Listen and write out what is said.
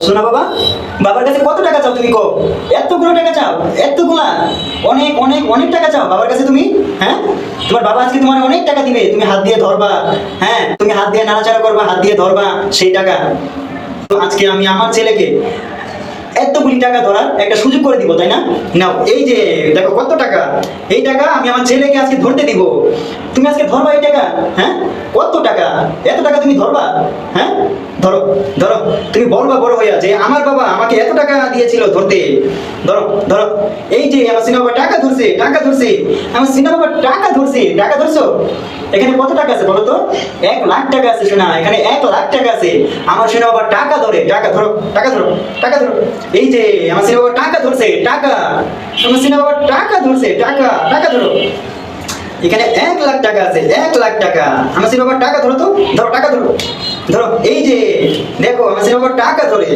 শোনা বাবা, বাবার কাছে কত টাকা চাও তুমি? কো এতগুলো টাকা চাও? এতগুলা? অনেক অনেক অনেক টাকা চাও বাবার কাছে তুমি? হ্যাঁ, তোমার বাবা আজকে তোমার অনেক টাকা দিবে, তুমি হাত দিয়ে ধরবা। হ্যাঁ, তুমি হাত দিয়ে নাড়াচাড়া করবা, হাত দিয়ে ধরবা সেই টাকা। তো আজকে আমি আমার ছেলেকে এতগুলি টাকা ধরার একটা সুযোগ করে দিব, তাই না? নাও, এই যে দেখো কত টাকা। এই টাকা আমি আমার ছেলেকে আজকে ধরতে দিব। তুমি আজকে ধরবা এই টাকা? হ্যাঁ, কত টাকা? এত টাকা তুমি ধরবা? হ্যাঁ, ধরো ধরো। তুমি বলবা বড় হইয়া যে আমার বাবা আমাকে এত টাকা দিয়েছিল ধরতে। ধরো ধরো। এই যে আমার সিনা বাবা টাকা ধরছে, টাকা ধরছে। আমার সিনা বাবা টাকা ধরছে, টাকা ধরছো। এখানে কত টাকা আছে বলো তো? 1,00,000 টাকা আছে শোনা, এখানে 1,00,000 টাকা আছে। আমার সিনা বাবা টাকা ধরে, টাকা ধরো, টাকা ধরো, টাকা ধরো। এই যে আমার সিনা বাবা টাকা ধরছে, টাকা। আমার সিনা বাবা টাকা ধরছে, টাকা, টাকা ধরো। এখানে 1,00,000 টাকা আছে, 1,00,000 টাকা। আমার সিনা বাবা টাকা ধরো তো, ধরো টাকা ধরো, ধরো। এই যে দেখো আমার সিনা বাবা টাকা ধরে।